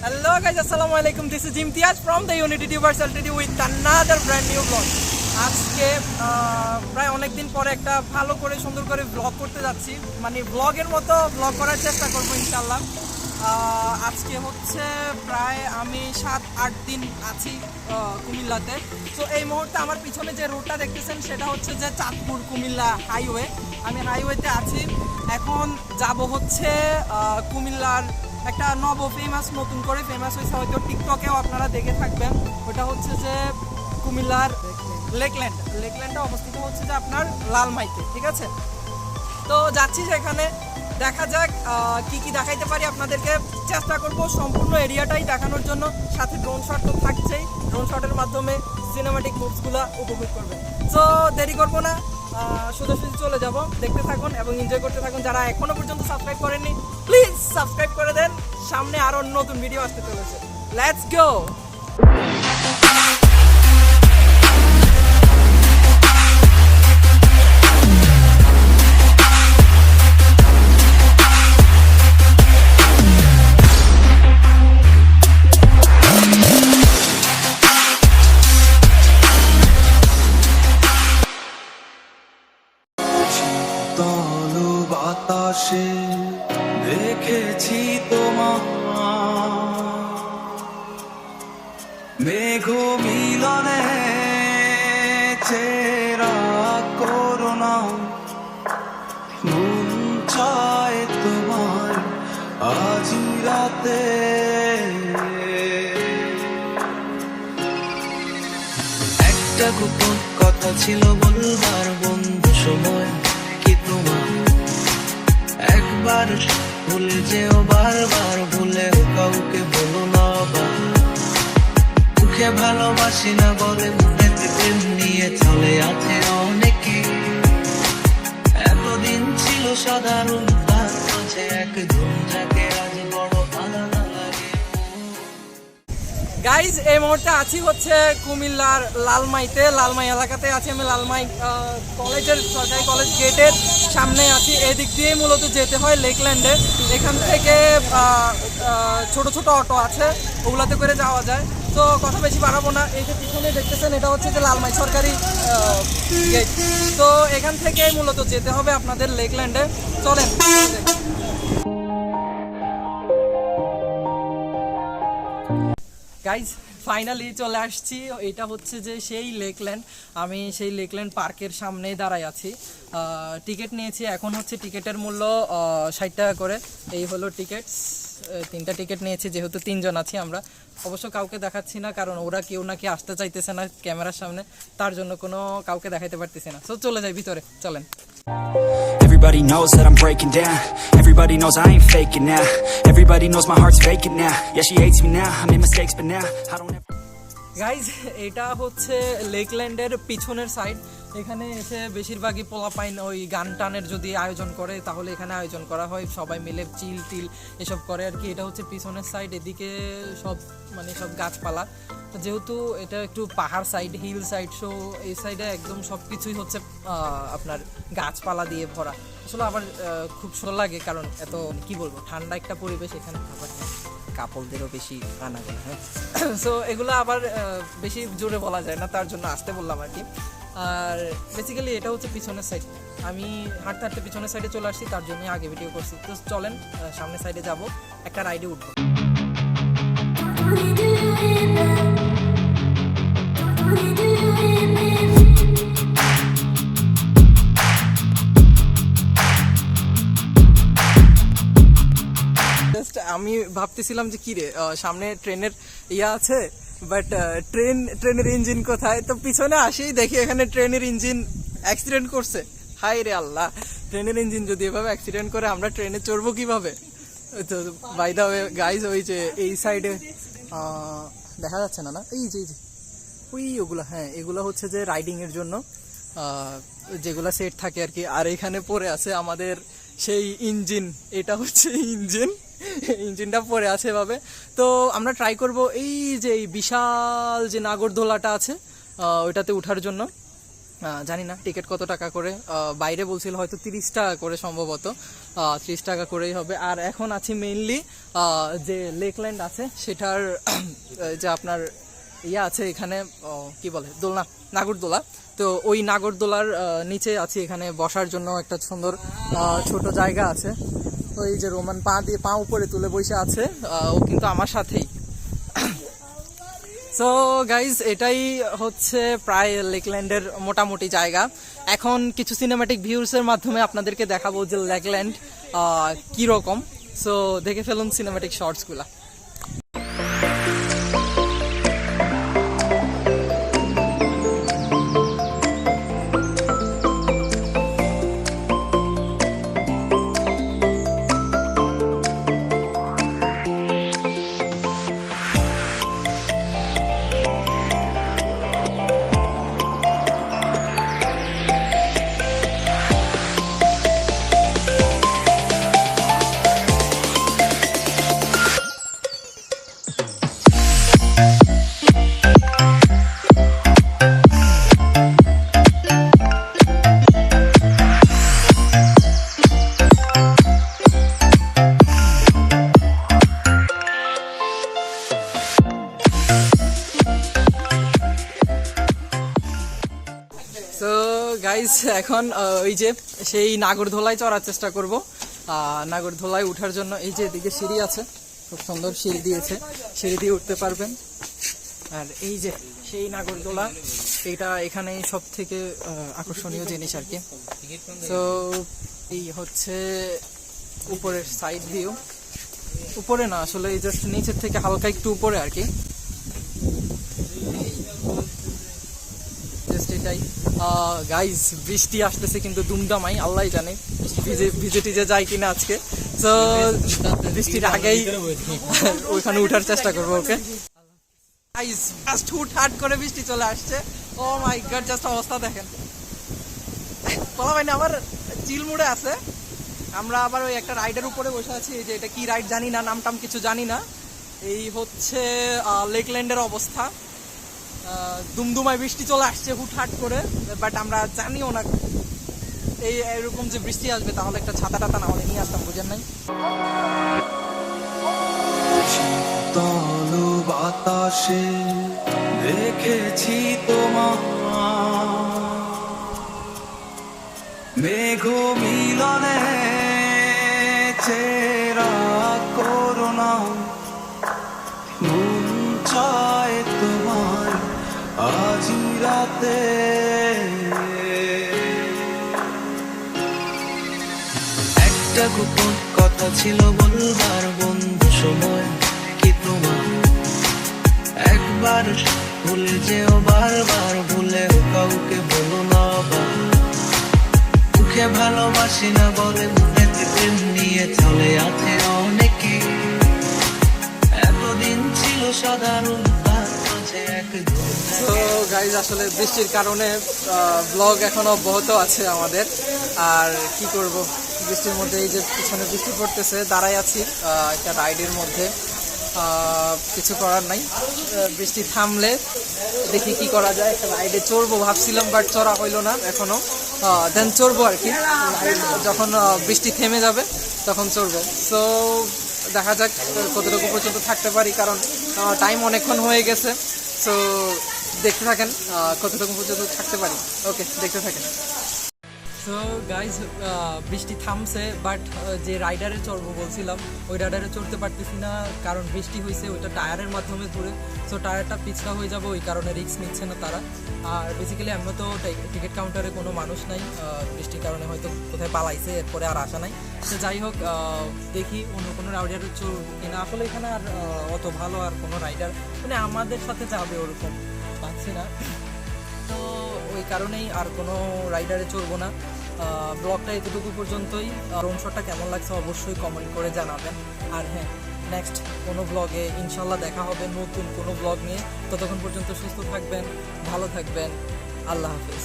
Hello guys, Assalamualaikum. This is Imtiaz from the Unity University with another brand new vlog. আজকে প্রায় অনেকদিন পরে একটা ভালো করে সুন্দর করে ব্লগ করতে যাচ্ছি, মানে ব্লগের মতো ব্লগ করার চেষ্টা করবো ইনশাল্লাহ। আজকে হচ্ছে প্রায় আমি 7-8 দিন আছি কুমিল্লাতে। তো এই মুহূর্তে আমার পিছনে যে রোডটা দেখতেছেন সেটা হচ্ছে যে চাঁদপুর কুমিল্লা হাইওয়ে। আমি হাইওয়েতে আছি, এখন যাব হচ্ছে কুমিল্লার একটা নতুন করে ফেমাস হয়েছে, হয়তো টিকটকেও আপনারা দেখে থাকবেন। ওটা হচ্ছে যে কুমিল্লার লেকল্যান্ডটা অবস্থিত হচ্ছে যে আপনার লালমাইতে, ঠিক আছে। তো যাচ্ছি সেখানে, দেখা যাক কি কি দেখাইতে পারি আপনাদেরকে। চেষ্টা করব সম্পূর্ণ এরিয়াটাই দেখানোর জন্য, সাথে ড্রোন শট তো থাকছেই। ড্রোন শটের মাধ্যমে সিনেমাটিক মুভসগুলো উপভোগ করবেন। তো দেরি করবো না, সোজাসুজি চলে যাব। দেখতে থাকুন এবং এনজয় করতে থাকুন। যারা এখনো পর্যন্ত সাবস্ক্রাইব করেননি প্লিজ সাবস্ক্রাইব করে দেন, সামনে আরো নতুন ভিডিও আসতে চলেছে। Let's go. বাতাসে দেখেছি তোমার মেঘ মিলনে চেরা করোনা, মন চায় তোমার আজ রাতে। একটা গোপন কথা ছিল বলবার বন্ধু, সময় কি তোমার একবার ভুলে যেও, বারবার ভুলেও কাউকে বলো না। মুখে ভালোবাসি না বলে মনেতে প্রেম নিয়ে চলে আছে অনেকে। এতদিন ছিল সাধারণ, তার মাঝে একজন যাকে আজ বড় আলাদা লাগে। গাইজ এই মুহূর্তে আছি হচ্ছে কুমিল্লার লালমাইতে, লালমাই এলাকাতে আছি আমি। লালমাই কলেজের, সরকারি কলেজ গেটের সামনে আছি। এদিক দিয়ে মূলত যেতে হয় লেকল্যান্ডে। এখান থেকে ছোট ছোট অটো আছে, ওগুলাতে করে যাওয়া যায়। তো কথা বেশি বাড়াবো না। এই যে পিছনে দেখতেছেন এটা হচ্ছে যে লালমাই সরকারি গেট। তো এখান থেকে মূলত যেতে হবে আপনাদের লেকল্যান্ডে। চলেন। গাইজ ফাইনালি চলে আসছি। এটা হচ্ছে যে সেই লেকল্যান্ড। আমি সেই লেকল্যান্ড পার্কের সামনেই দাঁড়াই আছি। টিকিট নিয়েছি, এখন হচ্ছে টিকিটের মূল্য 60 টাকা করে। এই হলো টিকিট, 3টা টিকিট নিয়েছি, যেহেতু 3 জন আছি আমরা। অবশ্য কাউকে দেখাচ্ছি না, কারণ ওরা কেউ নাকি আসতে চাইতেছে না ক্যামেরার সামনে, তার জন্য কোনো কাউকে দেখাইতে পারতেছি না। তো চলে যাই ভিতরে, চলেন। Everybody knows that I'm breaking down. Everybody knows I ain't faking now. Everybody knows my heart's vacant now. Yeah, she hates me now. I made mistakes, but now I don't ever. Guys এটা হচ্ছে লেকল্যান্ডের পিছনের side. এখানে এসে বেশিরভাগই পোলাপাইন ওই গান টানের যদি আয়োজন করে তাহলে এখানে আয়োজন করা হয়, সবাই মিলে চিল টিল এসব করে আর কি। এটা হচ্ছে পিছনের সাইড, এদিকে সব সব গাছপালা। যেহেতু এটা একটু পাহাড় সাইড, হিল সাইড, সো এই সাইডে একদম সব কিছুই হচ্ছে আপনার গাছপালা দিয়ে ভরা। আসলে আবার খুব সুন্দর লাগে, কারণ এত কি বলবো ঠান্ডা একটা পরিবেশ এখানে। আবার কাপড়দেরও বেশি আনাগোনা, হ্যাঁ। সো এগুলো আবার বেশি জোরে বলা যায় না, তার জন্য আসতে বললাম আর কি। আর বেসিক্যালি এটা হচ্ছে পিছনের সাইড। আমি হাঁটতে হাঁটতে পিছনের সাইডে চলে আসছি, তার জন্যই আগে ভিডিও করছি। তো চলেন সামনের সাইডে যাব, একটা রাইডে উঠবো। আমি ভাবতেছিলাম যে কি রে, সামনে ট্রেনের আছে, বাট ট্রেনের ইঞ্জিন কোথায়? তো পিছনে আসেই দেখি এখানে ট্রেনের ইঞ্জিন অ্যাক্সিডেন্ট করছে। হাই রে আল্লাহ, ট্রেনের ইঞ্জিন যদি এভাবে অ্যাক্সিডেন্ট করে আমরা ট্রেনে চড়বো কিভাবে? তো বাই দা ওয়ে গাইজ, ওই যে এই সাইডে দেখা যাচ্ছে না, এই যে ওই ওগুলো, হ্যাঁ এগুলো হচ্ছে যে রাইডিং এর জন্য যেগুলো সেট থাকে আর কি। আর এখানে পড়ে আছে আমাদের সেই ইঞ্জিন, এটা হচ্ছে ইঞ্জিনটা পড়ে আছে এভাবে। তো আমরা ট্রাই করব এই যে এই বিশাল যে নাগরদোলাটা আছে ওইটাতে ওঠার জন্য। জানি না টিকিট কত টাকা করে, বাইরে বলছিল হয়তো 30 টাকা করে, সম্ভবত 30 টাকা করেই হবে। আর এখন আছি মেইনলি যে লেকল্যান্ড আছে সেটার যে আপনার আছে এখানে, কি বলে, দোলনা, নাগরদোলা। তো ওই নাগরদোলার নিচে আছি, এখানে বসার জন্য একটা সুন্দর ছোট জায়গা আছে। ওই যে রোমান পা উপরে তুলে বসে আছে, ও কিন্তু আমার সাথেই। সো গাইজ, এটাই হচ্ছে প্রায় লেকল্যান্ডের মোটামুটি জায়গা। এখন কিছু সিনেম্যাটিক ভিউসের মাধ্যমে আপনাদেরকে দেখাবো যে লেকল্যান্ড কীরকম। সো দেখে ফেলুন সিনেম্যাটিক শর্টসগুলা। তো গাইজ, এখন ওই যে সেই নাগরদোলায় চড়ার চেষ্টা করব। নাগরদোলায় উঠার জন্য এই যে এদিকে সিঁড়ি আছে, খুব সুন্দর সিঁড়ি দিয়েছে, সিঁড়ি দিয়ে উঠতে পারবেন। আর এই যে সেই নাগরদোলা, এইটা এখানে সব থেকে আকর্ষণীয় জিনিস আর কি। তো এই হচ্ছে উপরের সাইড ভিউ, উপরে না আসলে এই জাস্ট নিচের থেকে হালকা একটু উপরে আর কি। এটাই গাইজ, বৃষ্টি আসতেছে কিন্তু দুমদামাই, আল্লাহ জানে ভিজে টিজে যায় কিনা আজকে। তো বৃষ্টির আগেই ওইখানে উঠার চেষ্টা করবো। ওকে গাইজ, জাস্ট হুটহাট করে বৃষ্টি চলে আসছে। ও মাই গড, জাস্ট অবস্থা দেখেন। বলা হয় না, আবার চিল মুড়ে আছে। আমরা আবার ওই একটা রাইডের উপরে বসে আছি, এই যে এটা কি রাইড জানি না, নাম টাম কিছু জানি না। এই হচ্ছে লেকল্যান্ডের অবস্থা। দুমদুমায় বৃষ্টি চলে আসছে হুটহাট করে, বাট আমরা জানিও না এরকম যে বৃষ্টি আসবে, তাহলে একটা ছাতা টাতা না হলে নিয়ে আসতাম, বুঝেন নাই। শীতল বাতাসে দেখেছি তোমার মেঘ মিলনে, চেরা করোনা মন চায় তোমার আজ রাতে। একটা গোপন কথা ছিল বলবার বন্ধু, সময় কি তোমার একবার ভুলে যেও, বারবার ভুলেও কাউকে বলো না। মুখে ভালোবাসি না বলে মনেতে প্রেম নিয়ে চলে আছে অনেকে। এতদিন ছিল সাধারণ, তো গাইজ, আসলে বৃষ্টির কারণে ব্লগ এখন অব্যাহত আছে আমাদের। আর কি করব, বৃষ্টির মধ্যে এই যে পিছনে বৃষ্টি পড়তেছে, দাঁড়াই আছি একটা রাইডের মধ্যে। কিছু করার নাই, বৃষ্টি থামলে দেখি কি করা যায়। একটা রাইডে চড়বো ভাবছিলাম, বাট চড়া হইলো না এখনো। দেন চড়বো আর কি, যখন বৃষ্টি থেমে যাবে তখন চড়বো। সো দেখা যাক কতটুকু পর্যন্ত থাকতে পারি, কারণ টাইম অনেকক্ষণ হয়ে গেছে। সো দেখতে থাকেন কতটুকু পর্যন্ত থাকতে পারি। ওকে, দেখতে থাকেন। সো গাইজ, বৃষ্টি থামছে, বাট যে রাইডারে চড়বো বলছিলাম ওই রাইডারে চড়তে পারতেছি না, কারণ বৃষ্টি হয়েছে, ওইটা টায়ারের মাধ্যমে ঘুরে। সো টায়ারটা পিছলা হয়ে যাবে, ওই কারণে রিস্ক নিচ্ছে না তারা। আর বেসিক্যালি এমন তো টিকিট কাউন্টারে কোনো মানুষ নাই, বৃষ্টির কারণে হয়তো কোথায় পালাইছে, এরপরে আর আসা নাই। তো যাই হোক, দেখি অন্য কোনো রাইডারে চড়বো কিনা। আসলে এখানে আর অত ভালো আর কোনো রাইডার মানে আমাদের সাথে যাবে ওরকম পাচ্ছি না, তো ওই কারণেই আর কোনো রাইডারে চড়বো না। ব্লগটা এতটুকু পর্যন্তই। ড্রোন শটটা কেমন লাগছে অবশ্যই কমেন্ট করে জানাবেন। আর হ্যাঁ, নেক্সট কোনো ব্লগে ইনশাল্লাহ দেখা হবে, নতুন কোনো ব্লগ নিয়ে। ততক্ষণ পর্যন্ত সুস্থ থাকবেন, ভালো থাকবেন, আল্লাহ হাফেজ।